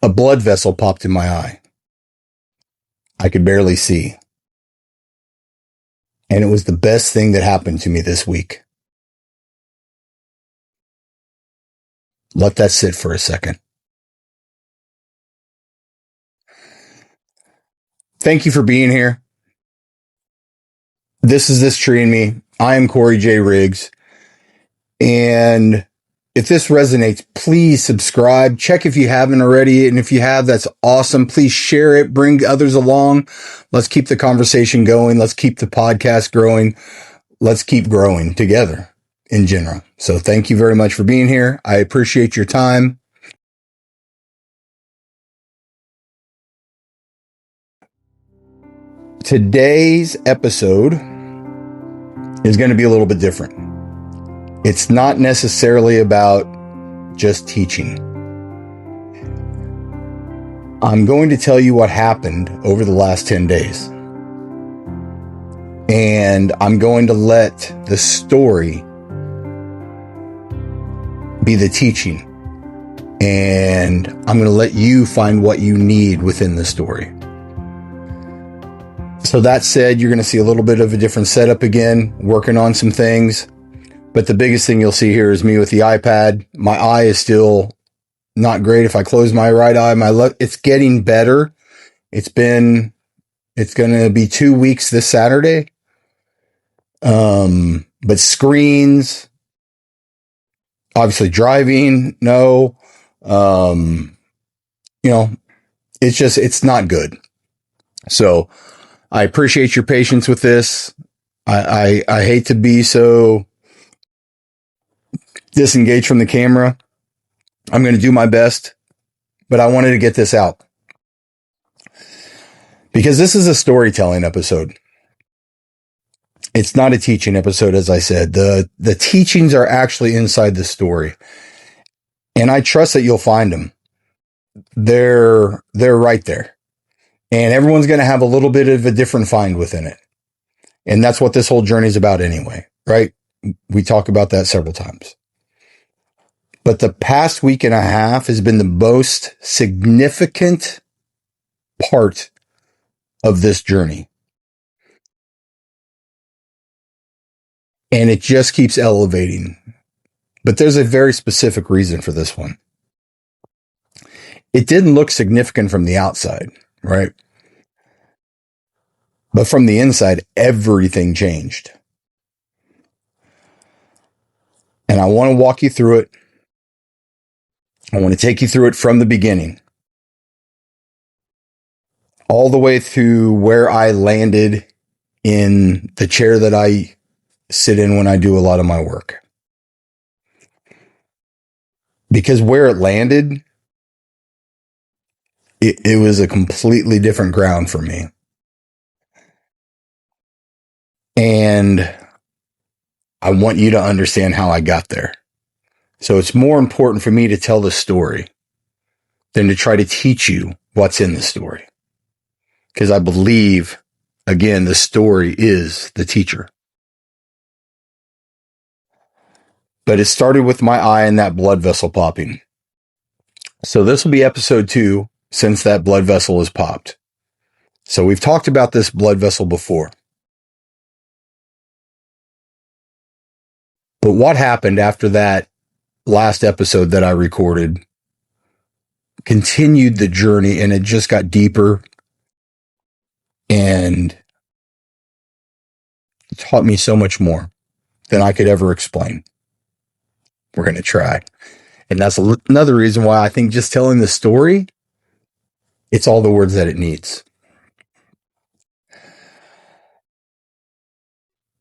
A blood vessel popped in my eye. I could barely see. And it was the best thing that happened to me this week. Let that sit for a second. Thank you for being here. This is This Tree and Me. I am Corey J. Riggs. And if this resonates, please subscribe. Check if you haven't already. And if you have, that's awesome. Please share it. Bring others along. Let's keep the conversation going. Let's keep the podcast growing. Let's keep growing together in general. So thank you very much for being here. I appreciate your time. Today's episode is going to be a little bit different. It's not necessarily about just teaching. I'm going to tell you what happened over the last 10 days. And I'm going to let the story be the teaching. And I'm going to let you find what you need within the story. So that said, you're going to see a little bit of a different setup again, working on some things. But the biggest thing you'll see here is me with the iPad. My eye is still not great. If I close my right eye, it's getting better. It's going to be 2 weeks this Saturday. But screens, obviously driving, no. It's not good. So I appreciate your patience with this. I hate to be so disengaged from the camera. I'm going to do my best, but I wanted to get this out because this is a storytelling episode. It's not a teaching episode, as I said. The teachings are actually inside the story, and I trust that you'll find them. They're right there, and everyone's going to have a little bit of a different find within it, and that's what this whole journey is about anyway, right? We talk about that several times. But the past week and a half has been the most significant part of this journey. And it just keeps elevating. But there's a very specific reason for this one. It didn't look significant from the outside, right? But from the inside, everything changed. And I want to walk you through it. I want to take you through it from the beginning, all the way through where I landed in the chair that I sit in when I do a lot of my work. Because where it landed, it was a completely different ground for me. And I want you to understand how I got there. So it's more important for me to tell the story than to try to teach you what's in the story. Because I believe, again, the story is the teacher. But it started with my eye and that blood vessel popping. So this will be episode 2 since that blood vessel is popped. So we've talked about this blood vessel before. But what happened after that last episode that I recorded continued the journey, and it just got deeper and taught me so much more than I could ever explain. We're going to try. And that's another reason why I think just telling the story, it's all the words that it needs.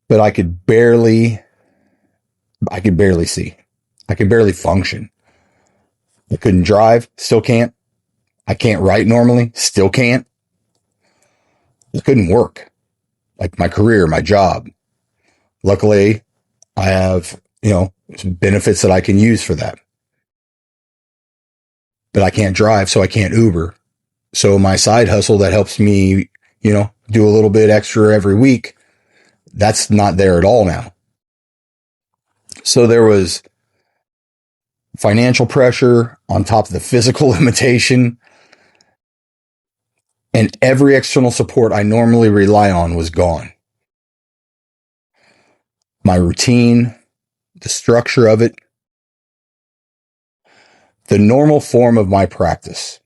But I could barely see. I could barely function. I couldn't drive, still can't. I can't write normally, still can't. It couldn't work. Like my career, my job. Luckily, I have, some benefits that I can use for that. But I can't drive, so I can't Uber. So my side hustle that helps me, do a little bit extra every week, that's not there at all now. So there was financial pressure on top of the physical limitation. and every external support I normally rely on was gone. My routine, the structure of it, the normal form of my practice.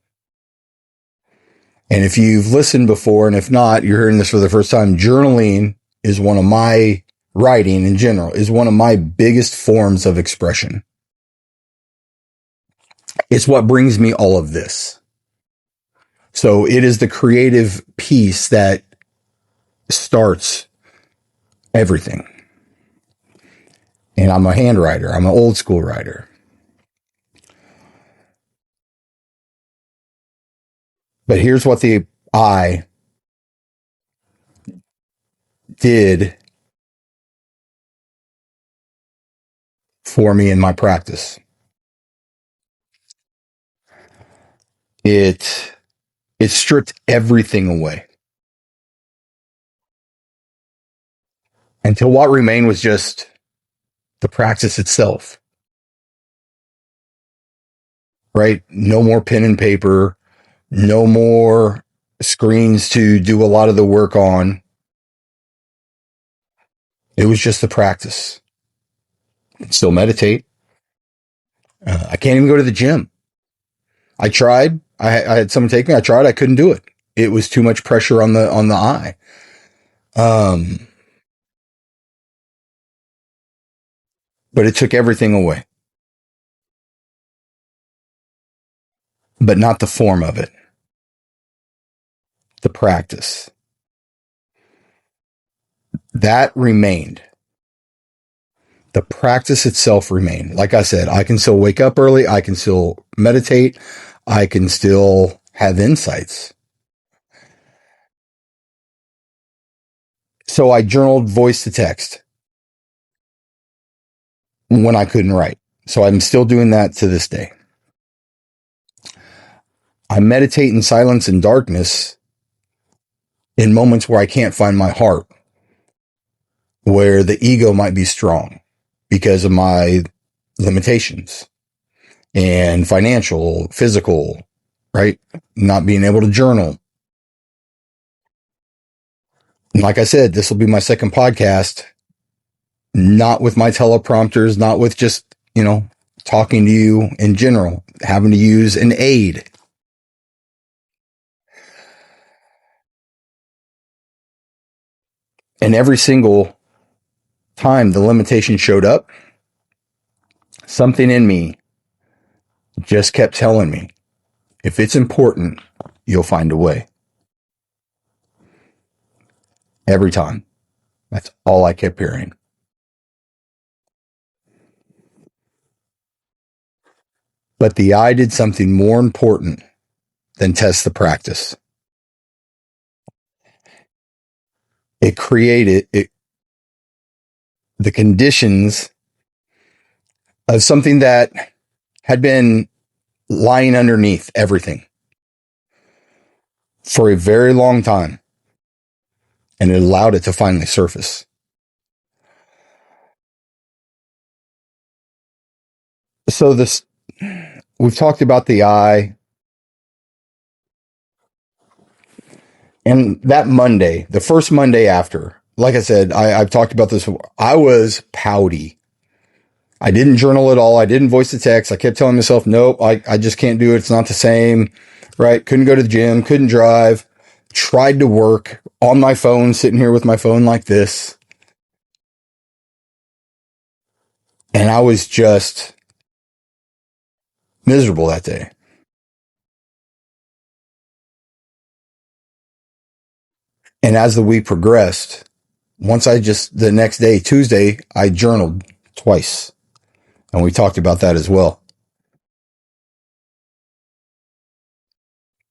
And if you've listened before, and if not, you're hearing this for the first time, journaling is one of my writing in general is one of my biggest forms of expression. It's what brings me all of this. So it is the creative piece that starts everything. And I'm a hand writer. I'm an old school writer. But here's what the I did for me in my practice. It stripped everything away until what remained was just the practice itself. Right? No more pen and paper, no more screens to do a lot of the work on. It was just the practice. Still meditate. I can't even go to the gym. I tried. I had someone take me. I tried. I couldn't do it. It was too much pressure on the eye. But it took everything away, but not the form of it. The practice that remained. The practice itself remained. Like I said, I can still wake up early. I can still meditate. I can still have insights. So I journaled voice to text when I couldn't write. So I'm still doing that to this day. I meditate in silence and darkness in moments where I can't find my heart, where the ego might be strong because of my limitations and financial, physical, right? Not being able to journal. And like I said, this will be my second podcast, not with my teleprompters, not with just, talking to you in general, having to use an aid. And every single time the limitation showed up, something in me just kept telling me, if it's important, you'll find a way. Every time. That's all I kept hearing. But the I did something more important than test the practice. It created the conditions of something that had been lying underneath everything for a very long time. And it allowed it to finally surface. So we've talked about the I. And that Monday, the first Monday after, like I said, I've talked about this. I was pouty. I didn't journal at all. I didn't voice the text. I kept telling myself, nope, I just can't do it. It's not the same, right? Couldn't go to the gym, couldn't drive, tried to work on my phone, sitting here with my phone like this. And I was just miserable that day. And as the week progressed, the next day, Tuesday, I journaled twice. And we talked about that as well.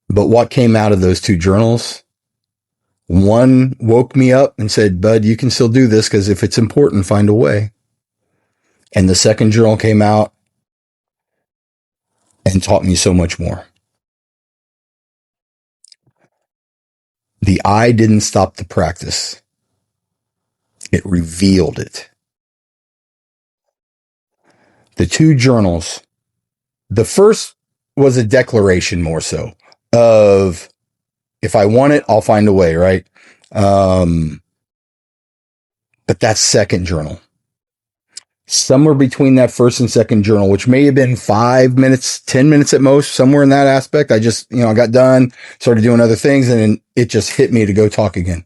But what came out of those two journals? One woke me up and said, Bud, you can still do this because if it's important, find a way. And the second journal came out and taught me so much more. The I didn't stop the practice. It revealed it. The two journals, the first was a declaration more so of If I want it, I'll find a way, right? Um, but that's second journal. Somewhere between that first and second journal, which may have been 5 minutes, 10 minutes at most, somewhere in that aspect. I just, I got done, started doing other things, and then it just hit me to go talk again.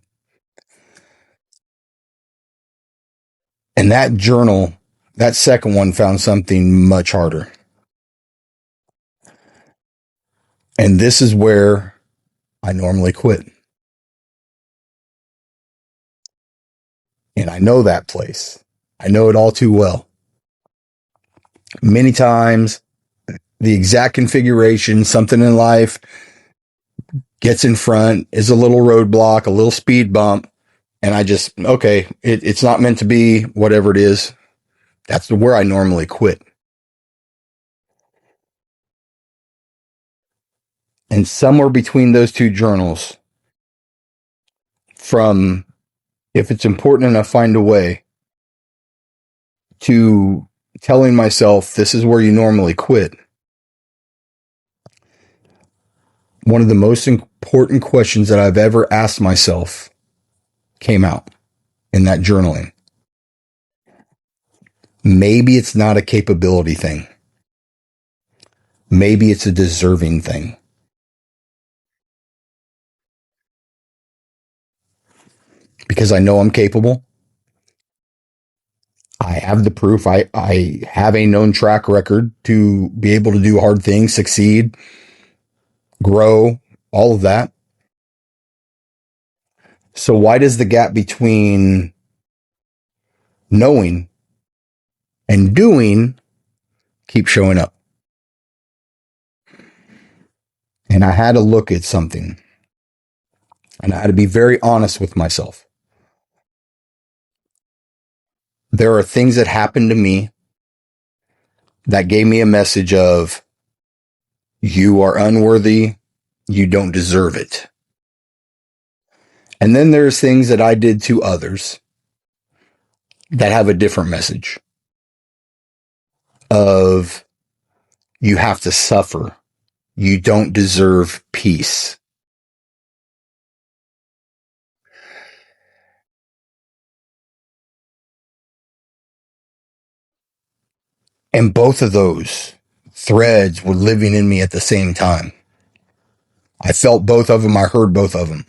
And that journal, that second one found something much harder. And this is where I normally quit. And I know that place. I know it all too well. Many times, the exact configuration, something in life gets in front, is a little roadblock, a little speed bump. And I just, okay, it's not meant to be, whatever it is. That's where I normally quit. And somewhere between those two journals, from if it's important enough, find a way, to telling myself this is where you normally quit. One of the most important questions that I've ever asked myself came out in that journaling. Maybe it's not a capability thing. Maybe it's a deserving thing. Because I know I'm capable. I have the proof. I have a known track record to be able to do hard things, succeed, grow, all of that. So why does the gap between knowing and doing keep showing up? And I had to look at something, and I had to be very honest with myself. There are things that happened to me that gave me a message of, you are unworthy, you don't deserve it. And then there's things that I did to others that have a different message of, you have to suffer, you don't deserve peace. And both of those threads were living in me at the same time. I felt both of them. I heard both of them.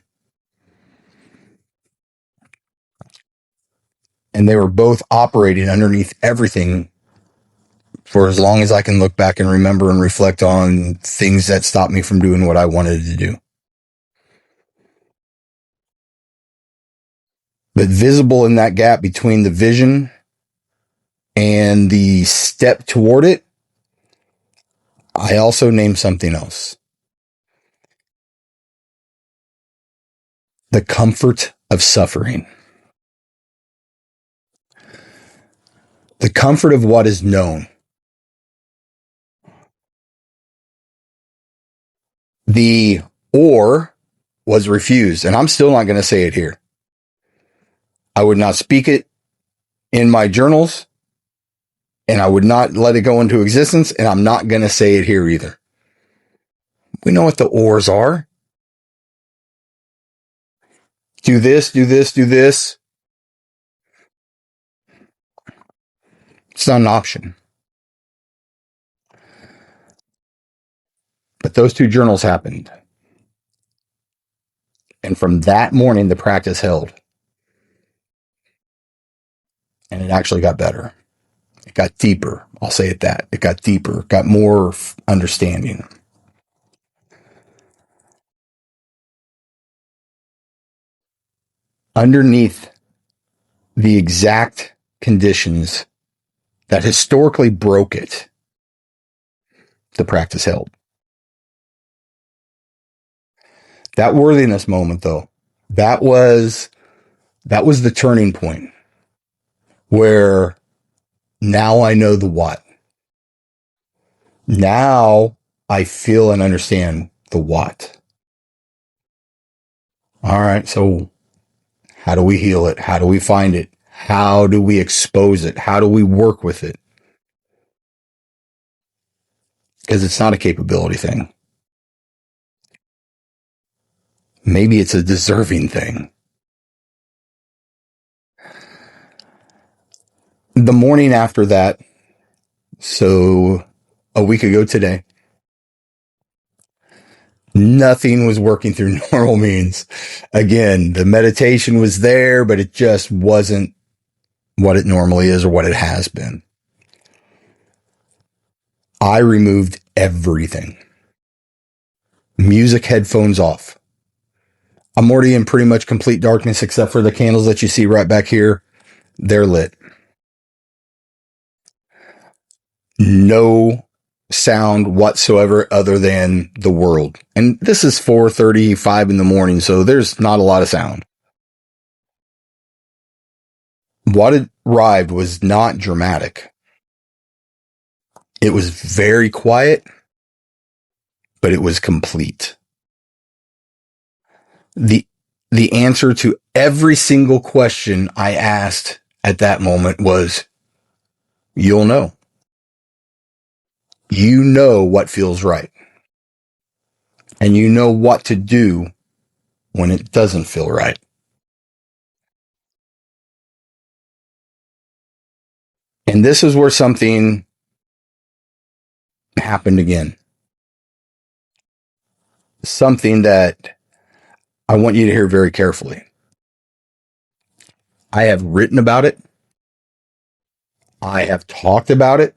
And they were both operating underneath everything for as long as I can look back and remember and reflect on things that stopped me from doing what I wanted to do. But visible in that gap between the vision and the step toward it, I also named something else. The comfort of suffering. The comfort of what is known. The or was refused, and I'm still not going to say it here. I would not speak it in my journals, and I would not let it go into existence, and I'm not going to say it here either. We know what the ors are. Do this, do this, do this. It's not an option. But those two journals happened. And from that morning, the practice held. And it actually got better. It got deeper. I'll say it that. It got deeper, got more understanding. Underneath the exact conditions that historically broke it, the practice held. That worthiness moment, though, that was the turning point where now I know the what. Now I feel and understand the what. All right, so how do we heal it? How do we find it? How do we expose it? How do we work with it? Because it's not a capability thing. Maybe it's a deserving thing. The morning after that, so a week ago today, nothing was working through normal means. Again, the meditation was there, but it just wasn't what it normally is or what it has been. I removed everything. Music headphones off. I'm already in pretty much complete darkness except for the candles that you see right back here. They're lit. No sound whatsoever other than the world. And this is 4:35 in the morning, so there's not a lot of sound. What arrived was not dramatic. It was very quiet, but it was complete. The the answer to every single question I asked at that moment was, you'll know. You know what feels right. And you know what to do when it doesn't feel right. And this is where something happened again. Something that I want you to hear very carefully. I have written about it. I have talked about it.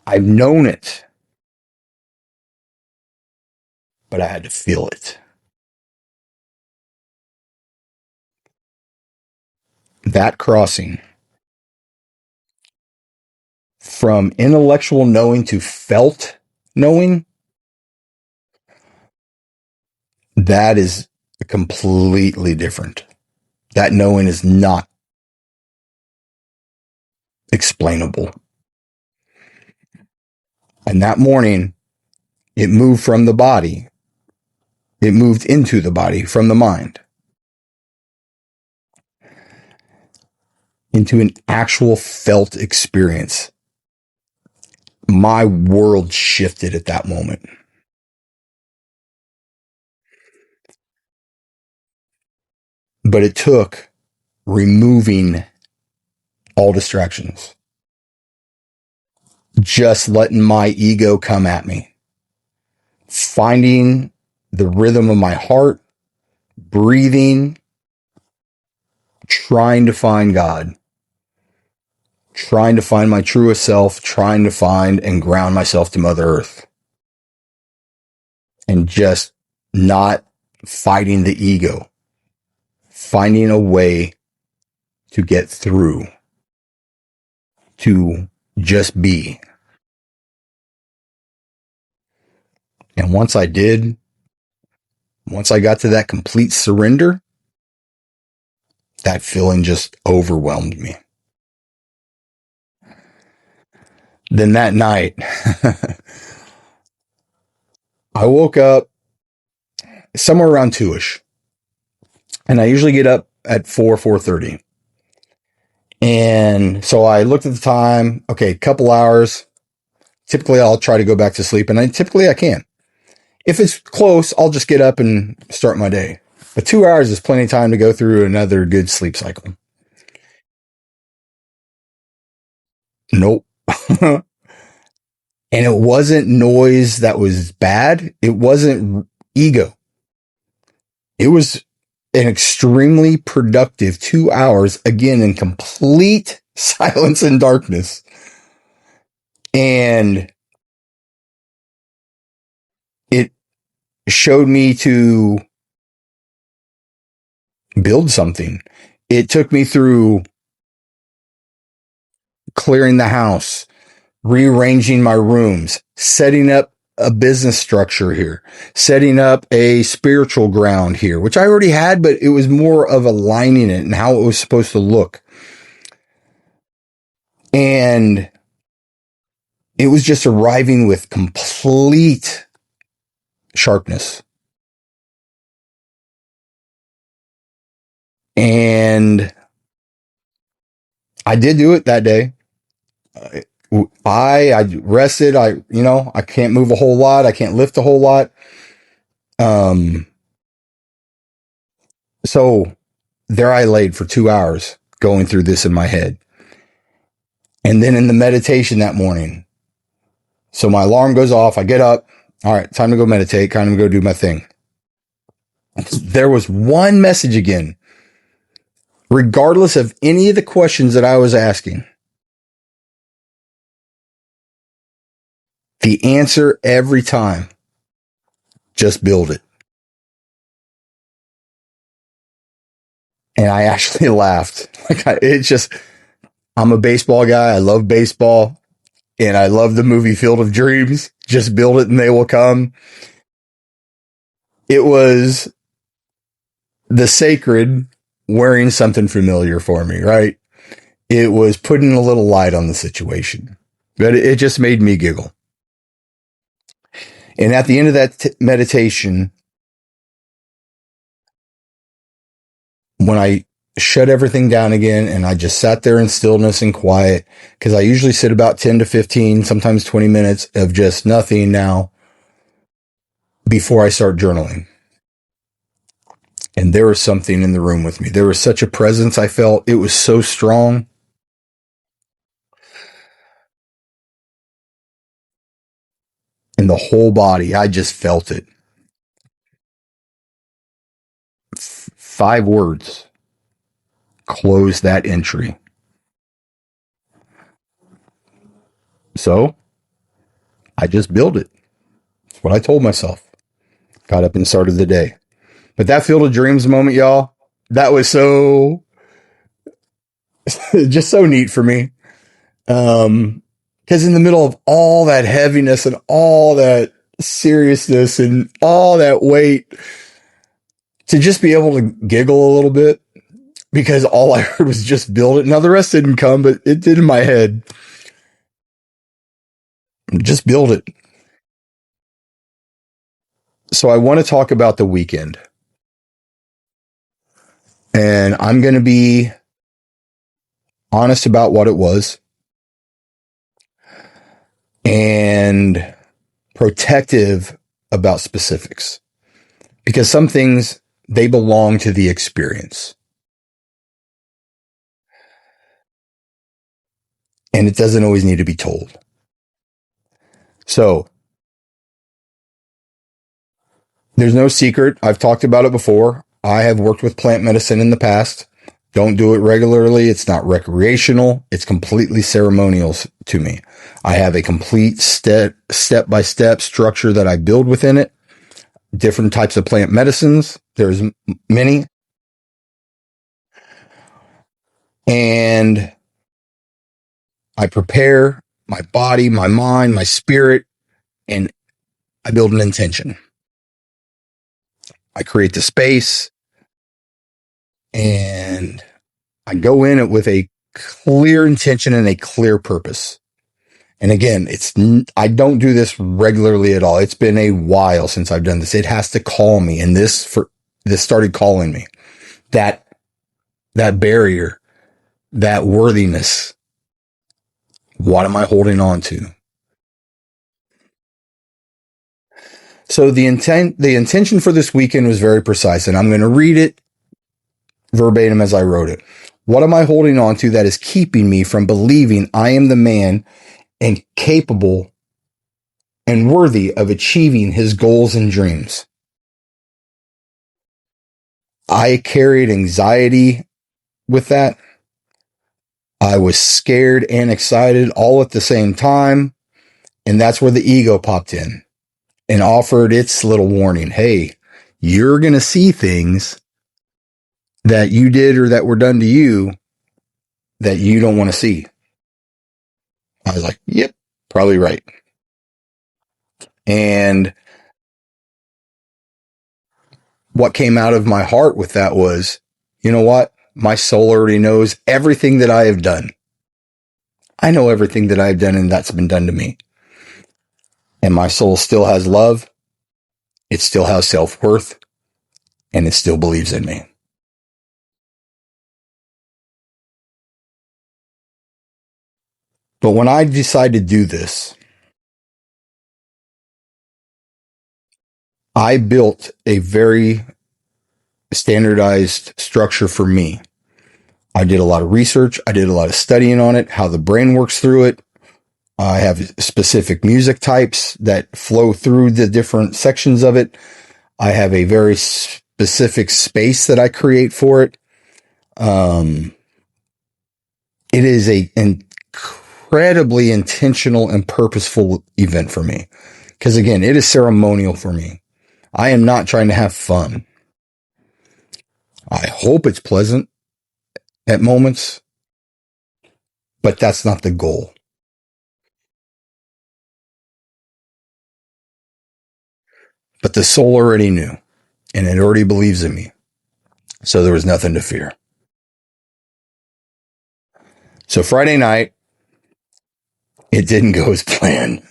I've known it, but I had to feel it. That crossing from intellectual knowing to felt knowing, that is completely different. That knowing is not explainable. And that morning, it moved from the body. It moved into the body from the mind into an actual felt experience. My world shifted at that moment. But it took removing all distractions, just letting my ego come at me, finding the rhythm of my heart, breathing, trying to find God, trying to find my truest self, trying to find and ground myself to Mother Earth, and just not fighting the ego, finding a way to get through, to just be. And once I did, once I got to that complete surrender, that feeling just overwhelmed me. Then that night, I woke up somewhere around 2ish. And I usually get up at 4:30. And so I looked at the time. Okay, a couple hours. Typically, I'll try to go back to sleep, and typically I can. If it's close, I'll just get up and start my day. But 2 hours is plenty of time to go through another good sleep cycle. Nope. And it wasn't noise that was bad. It wasn't ego. It was an extremely productive 2 hours, again, in complete silence and darkness. And it showed me to build something. It took me through clearing the house, rearranging my rooms, setting up a business structure here, setting up a spiritual ground here, which I already had, but it was more of aligning it and how it was supposed to look. And it was just arriving with complete sharpness. And I did do it that day. I rested. I can't move a whole lot. I can't lift a whole lot. Um, so there I laid for 2 hours going through this in my head. And then in the meditation that morning, so my alarm goes off. I get up. All right, time to go meditate, kind of go do my thing. There was one message again, regardless of any of the questions that I was asking. The answer every time, just build it. And I actually laughed. I'm a baseball guy. I love baseball and I love the movie Field of Dreams. Just build it and they will come. It was the sacred wearing something familiar for me, right? It was putting a little light on the situation, but it just made me giggle. And at the end of that meditation, when I shut everything down again and I just sat there in stillness and quiet, because I usually sit about 10 to 15, sometimes 20 minutes of just nothing now before I start journaling. And there was something in the room with me. There was such a presence I felt. It was so strong. In the whole body, I just felt it. 5 words. Close that entry. So I just built it. That's what I told myself. Got up and started the day. But that Field of Dreams moment, y'all, that was so just so neat for me. Because in the middle of all that heaviness and all that seriousness and all that weight, to just be able to giggle a little bit, because all I heard was just build it. Now the rest didn't come, but it did in my head. Just build it. So I want to talk about the weekend. And I'm going to be honest about what it was and protective about specifics. Because some things, they belong to the experience. And it doesn't always need to be told. So there's no secret. I've talked about it before. I have worked with plant medicine in the past. Don't do it regularly. It's not recreational. It's completely ceremonial to me. I have a complete step-by-step structure that I build within it. Different types of plant medicines. There's many. And I prepare my body, my mind, my spirit, and I build an intention. I create the space and I go in it with a clear intention and a clear purpose. And again, I don't do this regularly at all. It's been a while since I've done this. It has to call me, and this started calling me. That barrier, that worthiness. What am I holding on to? So the intention for this weekend was very precise, and I'm going to read it verbatim as I wrote it. What am I holding on to that is keeping me from believing I am the man and capable and worthy of achieving his goals and dreams? I carried anxiety with that. I was scared and excited all at the same time. And that's where the ego popped in and offered its little warning. Hey, you're going to see things that you did or that were done to you that you don't want to see. I was like, yep, probably right. And what came out of my heart with that was, you know what? My soul already knows everything that I have done. I know everything that I've done and that's been done to me. And my soul still has love. It still has self-worth and it still believes in me. But when I decided to do this, I built a very standardized structure for me. I did a lot of research. I did a lot of studying on it, how the brain works through it. I have specific music types that flow through the different sections of it. I have a very specific space that I create for it. It is a incredibly intentional and purposeful event for me. Because again, it is ceremonial for me. I am not trying to have fun. I hope it's pleasant at moments, but that's not the goal. But the soul already knew, and it already believes in me. So there was nothing to fear. So Friday night, it didn't go as planned.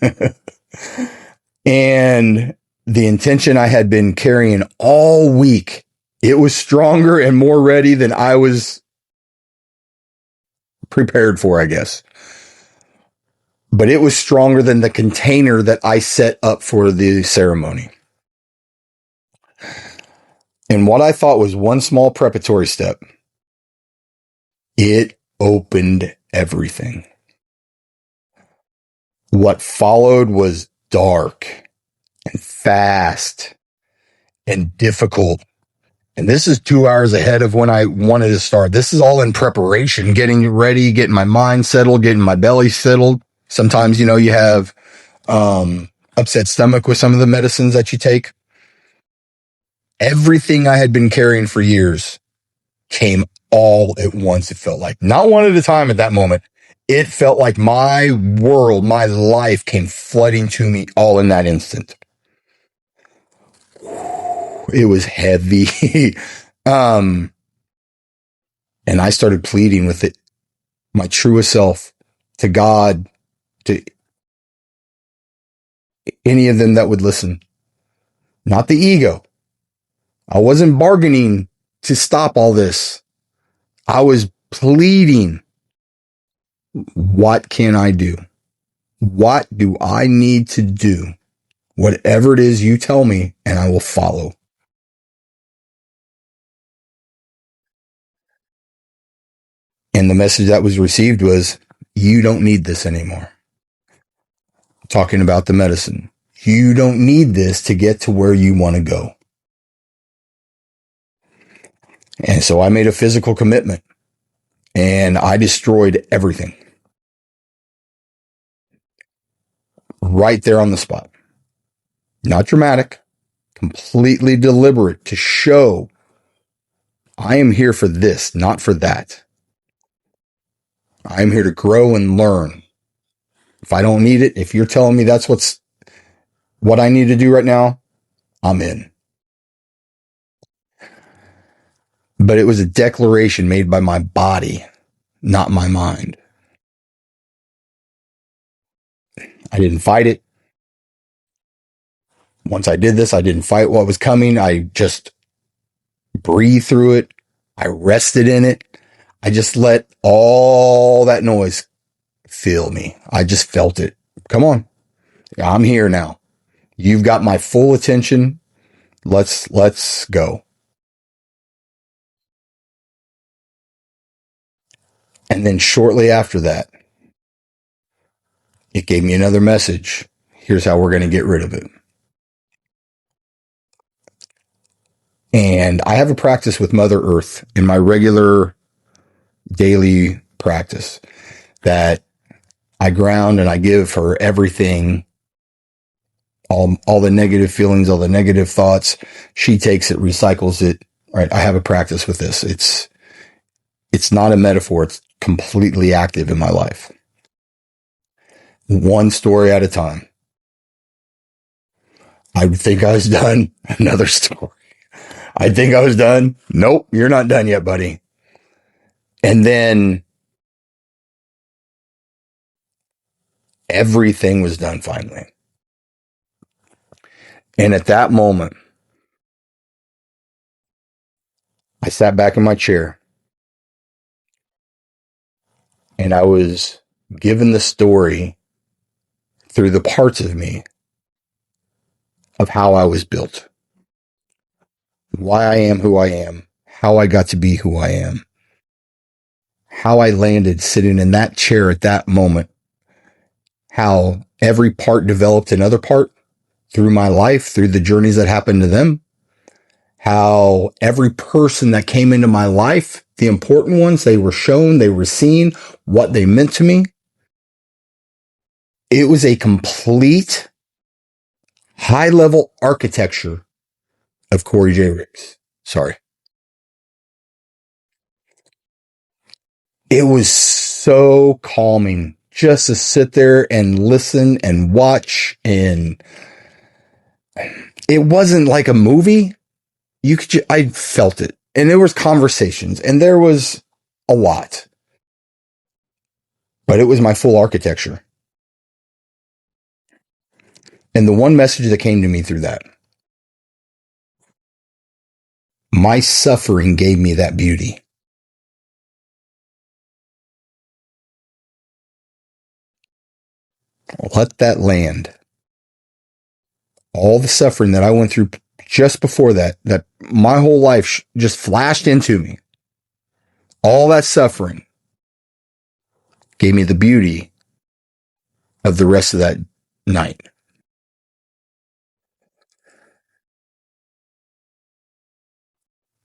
And the intention I had been carrying all week, it was stronger and more ready than I was prepared for, I guess. But it was stronger than the container that I set up for the ceremony. And what I thought was one small preparatory step, it opened everything. What followed was dark and fast and difficult. And this is 2 hours ahead of when I wanted to start. This is all in preparation, getting ready, getting my mind settled, getting my belly settled. Sometimes, you have upset stomach with some of the medicines that you take. Everything I had been carrying for years came all at once. It felt like not one at a time at that moment. It felt like my world, my life came flooding to me all in that instant. It was heavy. And I started pleading with it, my truest self, to God, to any of them that would listen. Not the ego. I wasn't bargaining to stop all this. I was pleading. What can I do? What do I need to do? Whatever it is you tell me, and I will follow. And the message that was received was, you don't need this anymore. Talking about the medicine. You don't need this to get to where you want to go. And so I made a physical commitment and I destroyed everything right there on the spot. Not dramatic, completely deliberate to show I am here for this, not for that. I am here to grow and learn. If I don't need it, if you're telling me that's what I need to do right now, I'm in. But it was a declaration made by my body, not my mind. I didn't fight it. Once I did this, I didn't fight what was coming. I just breathed through it. I rested in it. I just let all that noise fill me. I just felt it. Come on. I'm here now. You've got my full attention. Let's go. And then shortly after that, it gave me another message. Here's how we're going to get rid of it. And I have a practice with Mother Earth in my regular daily practice that I ground and I give her everything, all the negative feelings, all the negative thoughts. She takes it, recycles it. Right. I have a practice with this. It's not a metaphor. It's completely active in my life. One story at a time. I think I was done. Another story. I think I was done. Nope, you're not done yet, buddy. And then everything was done finally. And at that moment, I sat back in my chair and I was given the story through the parts of me of how I was built, why I am who I am, how I got to be who I am, how I landed sitting in that chair at that moment, how every part developed another part through my life, through the journeys that happened to them, how every person that came into my life, the important ones, they were shown, they were seen, what they meant to me. It was a complete high level architecture of Corey J. Ricks. Sorry. It was so calming just to sit there and listen and watch. And it wasn't like a movie. I felt it. And there was conversations and there was a lot, but it was my full architecture. And the one message that came to me through that, my suffering gave me that beauty. Let that land. All the suffering that I went through just before that, that my whole life just flashed into me. All that suffering gave me the beauty of the rest of that night.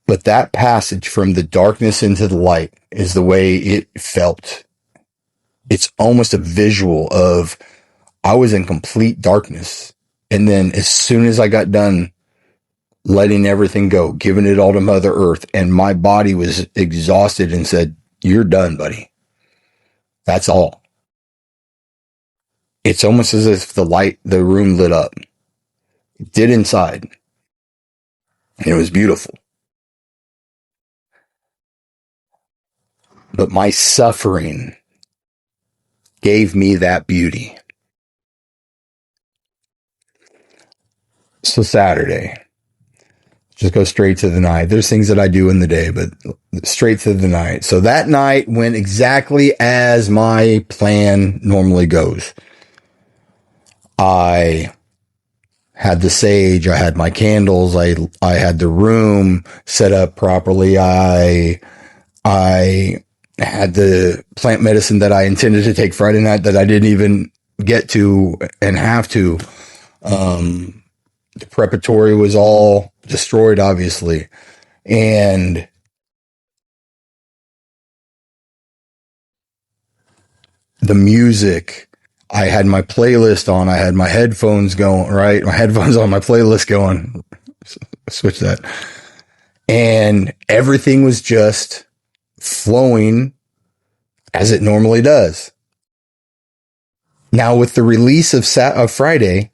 But that passage from the darkness into the light is the way it felt. It's almost a visual of I was in complete darkness. And then as soon as I got done letting everything go, giving it all to Mother Earth, and my body was exhausted and said, "You're done, buddy. That's all." It's almost as if the room lit up. It did inside. And it was beautiful. But my suffering gave me that beauty. So Saturday, just go straight to the night. There's things that I do in the day, but straight to the night. So that night went exactly as my plan normally goes. I had the sage, I had my candles, I had the room set up properly. I had the plant medicine that I intended to take Friday night that I didn't even get to and have to. The preparatory was all destroyed, obviously. And the music, I had my playlist on, I had my headphones going, right? My headphones on, my playlist going. Switch that. And everything was just flowing as it normally does. Now, with the release of Friday,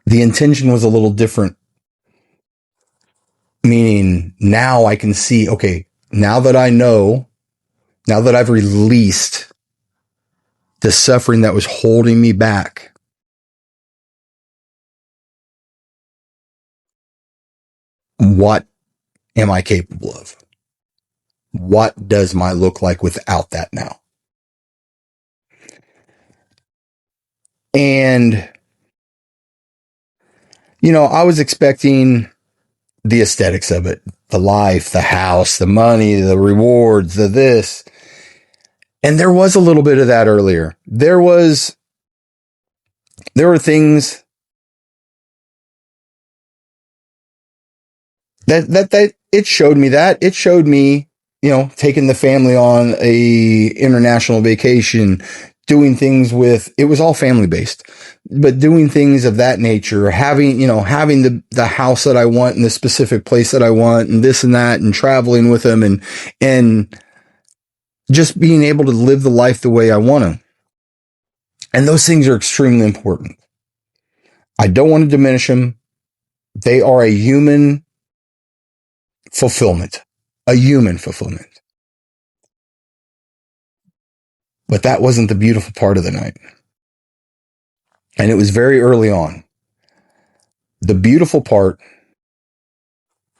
the intention was a little different. Meaning now I can see, okay, now that I know, now that I've released the suffering that was holding me back, what am I capable of? What does my look like without that now? And, I was expecting the aesthetics of it, the life, the house, the money, the rewards, the this. And there was a little bit of that earlier. There were things that it showed me that. It showed me, taking the family on a international vacation, doing things it was all family based, but doing things of that nature, having the house that I want in the specific place that I want and this and that, and traveling with them and just being able to live the life the way I want to. And those things are extremely important. I don't want to diminish them. They are a human fulfillment, a human fulfillment. But that wasn't the beautiful part of the night. And it was very early on. The beautiful part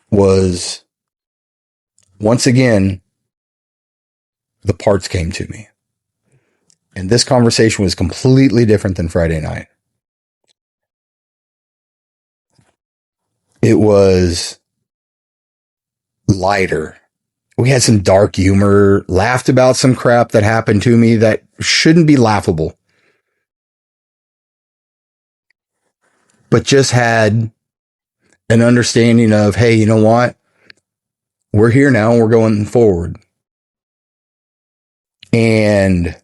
was, once again, the parts came to me. And this conversation was completely different than Friday night. It was lighter. We had some dark humor, laughed about some crap that happened to me that shouldn't be laughable, but just had an understanding of, hey, you know what? We're here now and we're going forward. And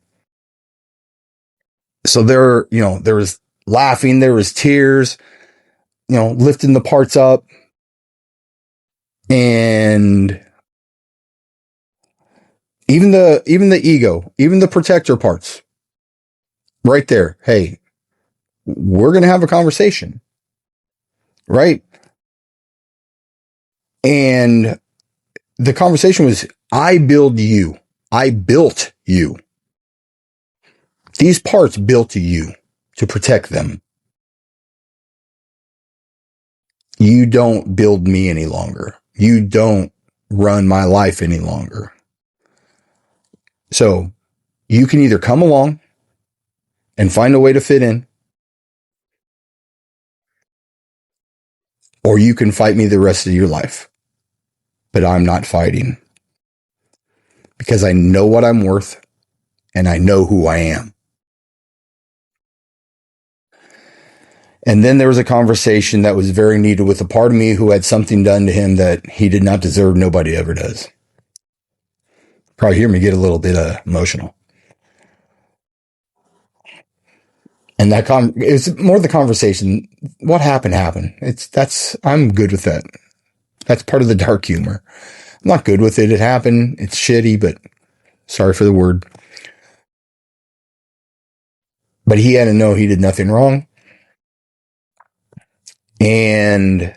so there was laughing, there was tears, lifting the parts up, and even the ego, even the protector parts right there. Hey, we're going to have a conversation, right? And the conversation was, I build you. I built you. These parts built you to protect them. You don't build me any longer. You don't run my life any longer. So you can either come along and find a way to fit in, or you can fight me the rest of your life. But I'm not fighting, because I know what I'm worth and I know who I am. And then there was a conversation that was very needed with a part of me who had something done to him that he did not deserve. Nobody ever does. Probably hear me get a little bit emotional. And it's more the conversation. What happened. I'm good with that. That's part of the dark humor. I'm not good with it. It happened. It's shitty, but sorry for the word. But he had to know he did nothing wrong. And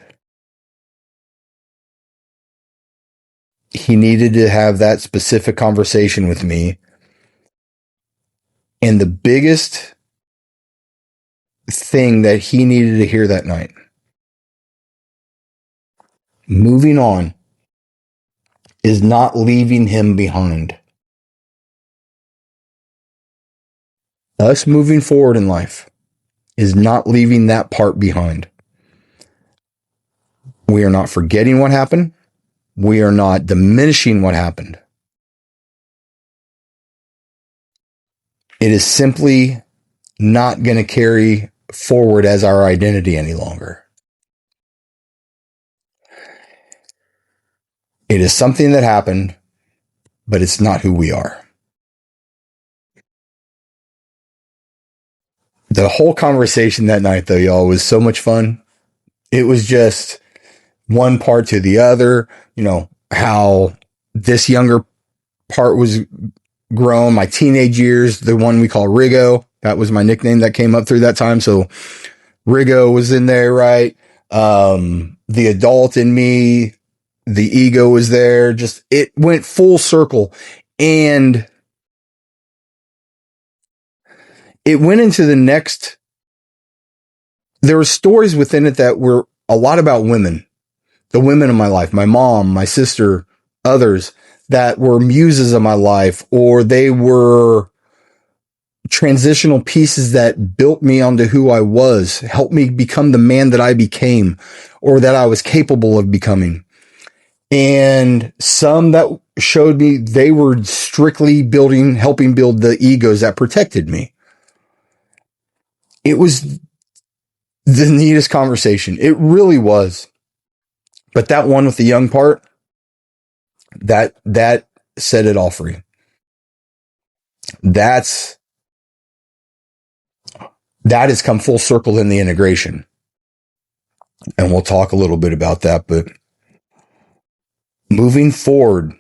he needed to have that specific conversation with me. And the biggest thing that he needed to hear that night, moving on, is not leaving him behind. Us moving forward in life is not leaving that part behind. We are not forgetting what happened. We are not diminishing what happened. It is simply not going to carry forward as our identity any longer. It is something that happened, but it's not who we are. The whole conversation that night, though, y'all, was so much fun. It was just one part to the other, how this younger part was grown, my teenage years, the one we call Rigo. That was my nickname that came up through that time. So Rigo was in there, right? The adult in me, the ego was there. Just, it went full circle. And it went into the next. There were stories within it that were a lot about women, the women in my life, my mom, my sister, others that were muses of my life, or they were transitional pieces that built me onto who I was, helped me become the man that I became, or that I was capable of becoming. And some that showed me they were strictly helping build the egos that protected me. It was the neatest conversation. It really was. But that one with the young part, that set it all free. That has come full circle in the integration. And we'll talk a little bit about that, but moving forward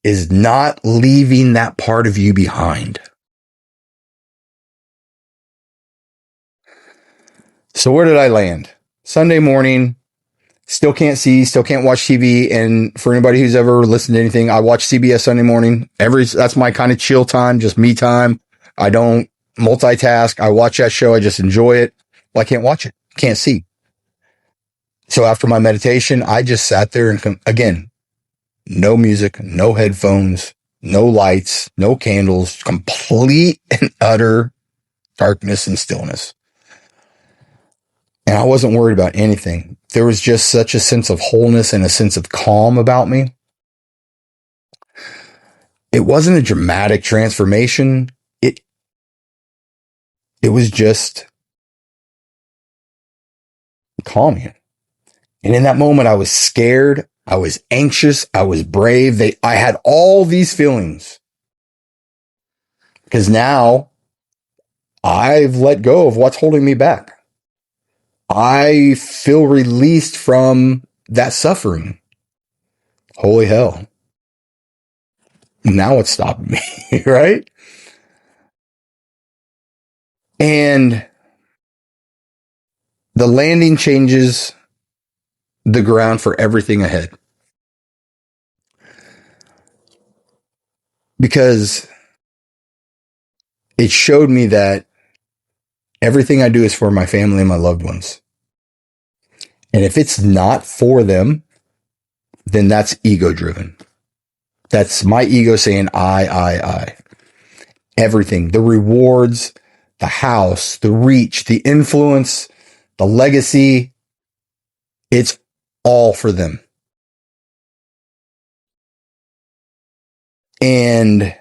is not leaving that part of you behind. So where did I land? Sunday morning, still can't watch TV. And for anybody who's ever listened to anything, I watch CBS Sunday morning. That's my kind of chill time, just me time. I don't multitask. I watch that show. I just enjoy it. Well, I can't watch it. Can't see. So after my meditation, I just sat there and again, no music, no headphones, no lights, no candles, complete and utter darkness and stillness. And I wasn't worried about anything. There was just such a sense of wholeness and a sense of calm about me. It wasn't a dramatic transformation. It it was just calming. And in that moment, I was scared. I was anxious. I was brave. I had all these feelings because now I've let go of what's holding me back. I feel released from that suffering. Holy hell. Now it's stopping me, right? And the landing changes the ground for everything ahead. Because it showed me that everything I do is for my family and my loved ones. And if it's not for them, then that's ego driven. That's my ego saying I. Everything, the rewards, the house, the reach, the influence, the legacy, it's all for them. And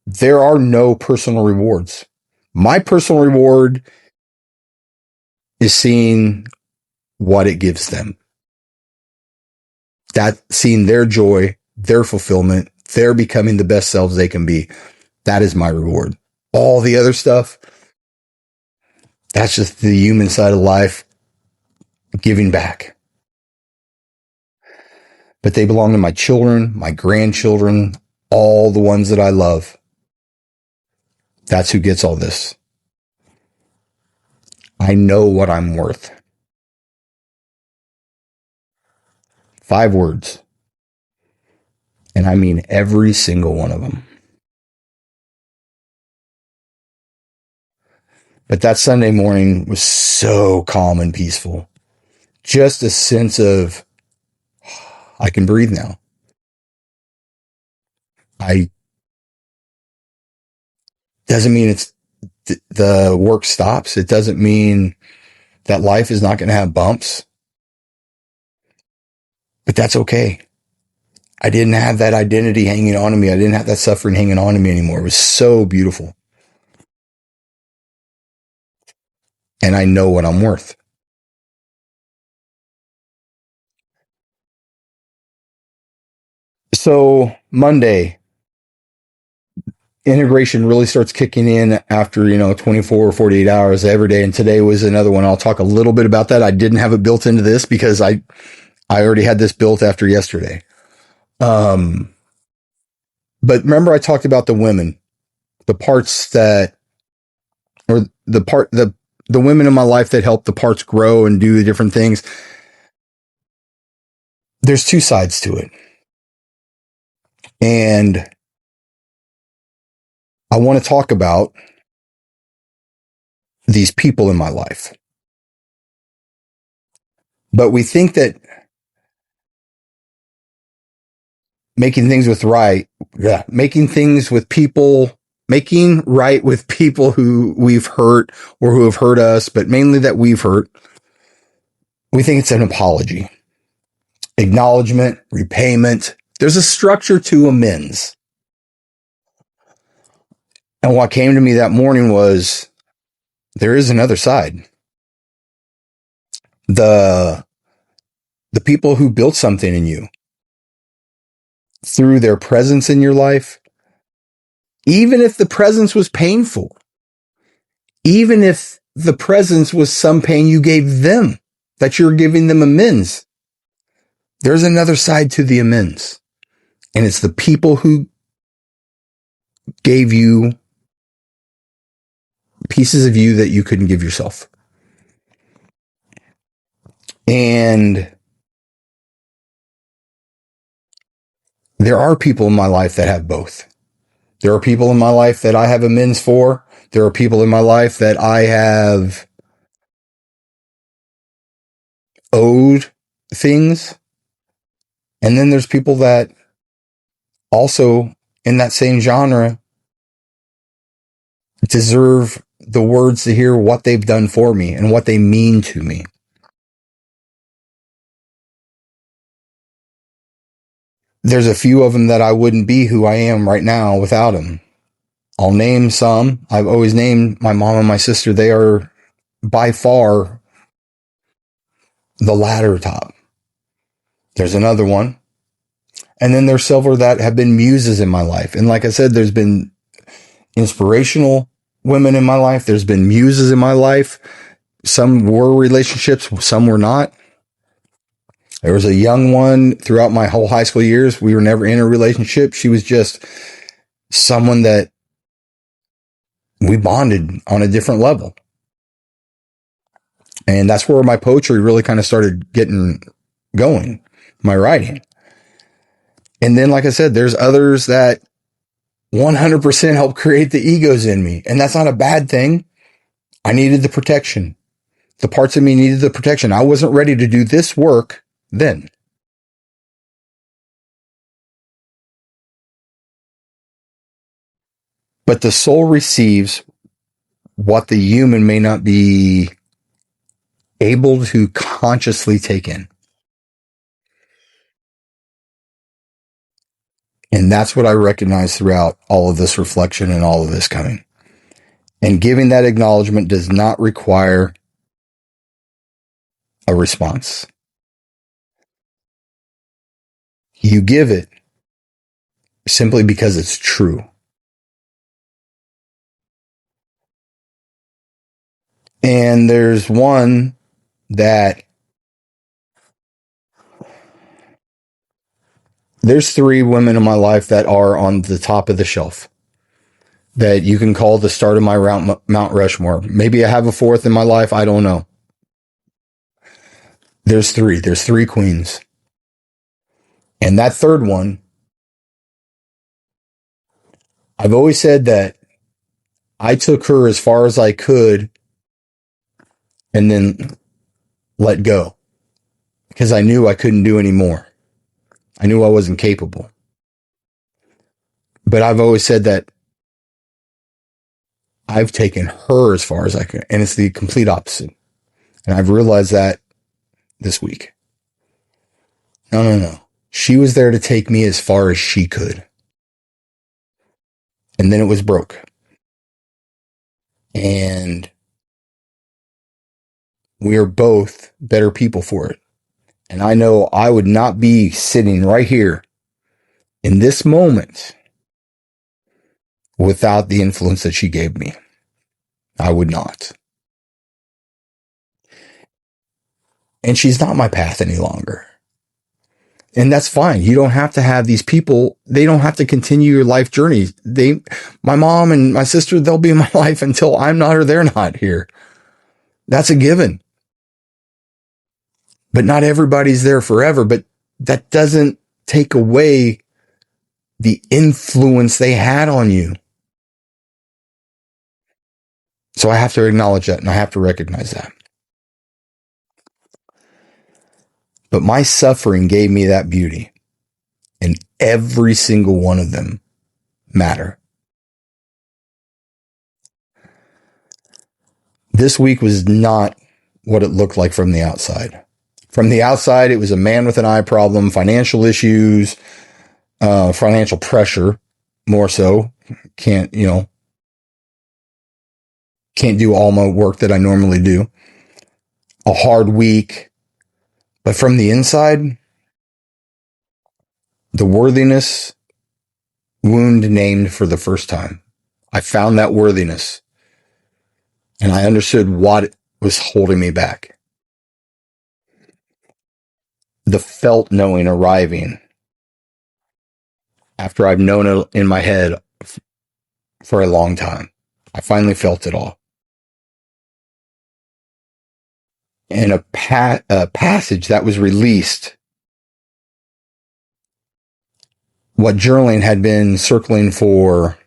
there are no personal rewards. My personal reward is seeing what it gives them. That seeing their joy, their fulfillment, their becoming the best selves they can be. That is my reward. All the other stuff, that's just the human side of life, giving back. But they belong to my children, my grandchildren, all the ones that I love. That's who gets all this. I know what I'm worth. 5 words. And I mean every single one of them. But that Sunday morning was so calm and peaceful. Just a sense of, I can breathe now. I doesn't mean it's the work stops. It doesn't mean that life is not going to have bumps. But that's okay. I didn't have that identity hanging on to me. I didn't have that suffering hanging on to me anymore. It was so beautiful. And I know what I'm worth. So Monday, integration really starts kicking in after, 24 or 48 hours every day. And today was another one. I'll talk a little bit about that. I didn't have it built into this because I already had this built after yesterday. But remember I talked about the women, the parts that, or the women in my life that help the parts grow and do the different things. There's 2 sides to it. And I want to talk about these people in my life. But we think that making right with people who we've hurt or who have hurt us, but mainly that we've hurt, we think it's an apology, acknowledgement, repayment. There's a structure to amends. And what came to me that morning was there is another side. The people who built something in you through their presence in your life, even if the presence was painful, even if the presence was some pain you gave them, that you're giving them amends, there's another side to the amends. And it's the people who gave you pieces of you that you couldn't give yourself. And there are people in my life that have both. There are people in my life that I have amends for. There are people in my life that I have owed things. And then there's people that also in that same genre deserve the words to hear what they've done for me and what they mean to me. There's a few of them that I wouldn't be who I am right now without them. I'll name some. I've always named my mom and my sister. They are by far the latter top. There's another one. And then there's several that have been muses in my life. And like I said, there's been inspirational women in my life. There's been muses in my life. Some were relationships, some were not. There was a young one throughout my whole high school years. We were never in a relationship. She was just someone that we bonded on a different level. And that's where my poetry really kind of started getting going, my writing. And then, like I said, there's others that 100% help create the egos in me. And that's not a bad thing. I needed the protection. The parts of me needed the protection. I wasn't ready to do this work then. But the soul receives what the human may not be able to consciously take in. And that's what I recognize throughout all of this reflection and all of this coming. And giving that acknowledgement does not require a response. You give it simply because it's true. And there's one that there's three women in my life that are on the top of the shelf that you can call the start of my Mount Rushmore. Maybe I have a fourth in my life. I don't know. There's three. There's three queens. And that third one, I've always said that I took her as far as I could and then let go because I knew I couldn't do any more. I knew I wasn't capable. But I've always said that I've taken her as far as I can, and it's the complete opposite. And I've realized that this week. No. She was there to take me as far as she could. And then it was broke. And we are both better people for it. And I know I would not be sitting right here in this moment without the influence that she gave me. I would not. And she's not my path any longer. And that's fine. You don't have to have these people. They don't have to continue your life journey. My mom and my sister, they'll be in my life until I'm not or they're not here. That's a given. But not everybody's there forever. But that doesn't take away the influence they had on you. So I have to acknowledge that and I have to recognize that. But my suffering gave me that beauty. And every single one of them matter. This week was not what it looked like from the outside. From the outside, it was a man with an eye problem, financial issues, financial pressure, more so. Can't do all my work that I normally do. A hard week. But from the inside, the worthiness wound named for the first time. I found that worthiness. And I understood what was holding me back. The felt knowing arriving after I've known it in my head for a long time. I finally felt it all. And a passage that was released, what journaling had been circling for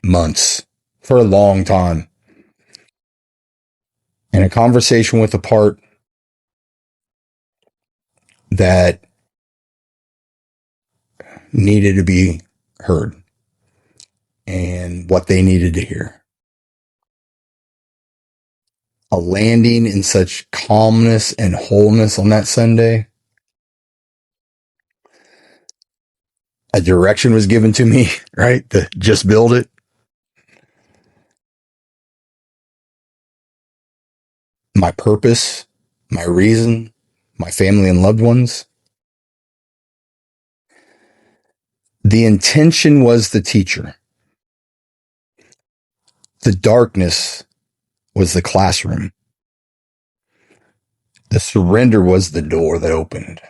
months, for a long time. And a conversation with a part that needed to be heard. and what they needed to hear. A landing in such calmness and wholeness on that Sunday. A direction was given to me, right? To just build it. My purpose, my reason, my family and loved ones. The intention was the teacher. The darkness was the classroom. The surrender was the door that opened.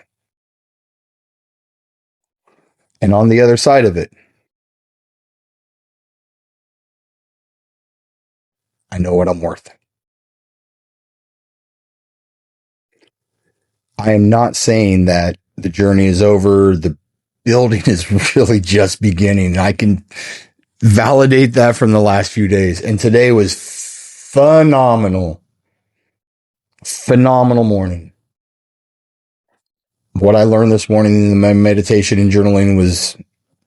And on the other side of it, I know what I'm worth. I am not saying that the journey is over. The building is really just beginning. I can validate that from the last few days. And today was phenomenal. Phenomenal morning. What I learned this morning in my meditation and journaling was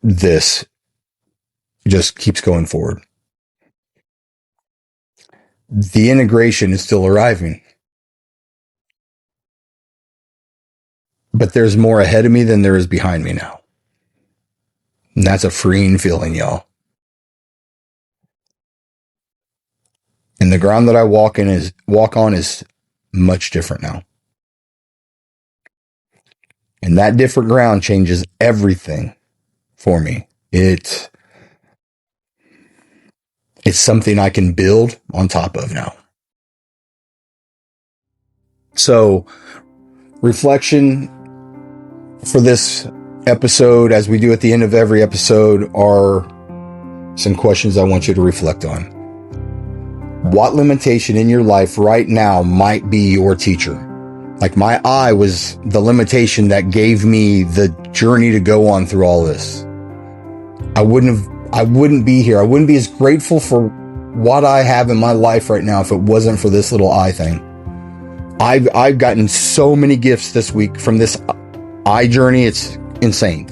this. Just keeps going forward. The integration is still arriving. But there's more ahead of me than there is behind me now. And that's a freeing feeling, y'all. And the ground that I walk on is much different now. And that different ground changes everything for me. It's something I can build on top of now. So, reflection for this episode, as we do at the end of every episode, are some questions I want you to reflect on. What limitation in your life right now might be your teacher? Like my eye was the limitation that gave me the journey to go on through all this. I wouldn't be here. I wouldn't be as grateful for what I have in my life right now if it wasn't for this little eye thing. I've gotten so many gifts this week from this eye journey. It's insane.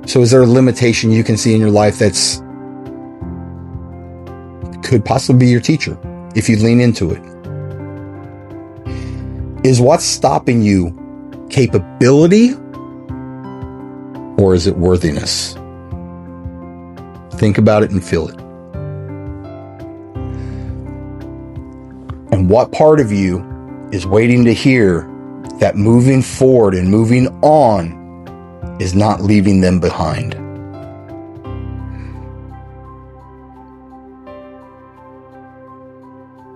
So is there a limitation you can see in your life that's could possibly be your teacher if you lean into it? Is what's stopping you capability or is it worthiness? Think about it and feel it. And what part of you is waiting to hear that moving forward and moving on is not leaving them behind?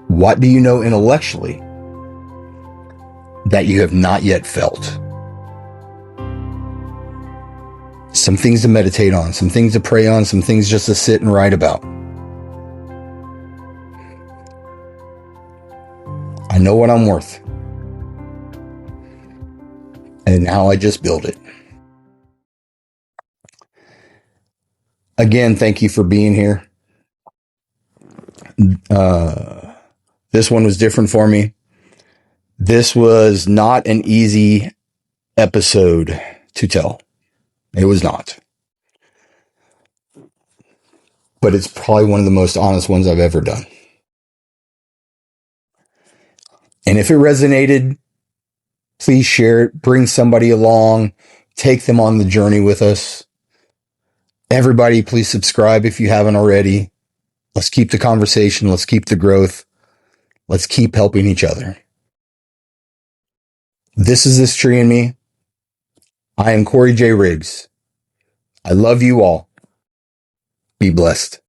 What do you know intellectually that you have not yet felt? Some things to meditate on, some things to pray on, some things just to sit and write about. I know what I'm worth. And now I just build it. Again, thank you for being here. This one was different for me. This was not an easy episode to tell. It was not. But it's probably one of the most honest ones I've ever done. And if it resonated, please share it. Bring somebody along. Take them on the journey with us. Everybody, please subscribe if you haven't already. Let's keep the conversation. Let's keep the growth. Let's keep helping each other. This is This Tree and Me. I am Corey J. Riggs. I love you all. Be blessed.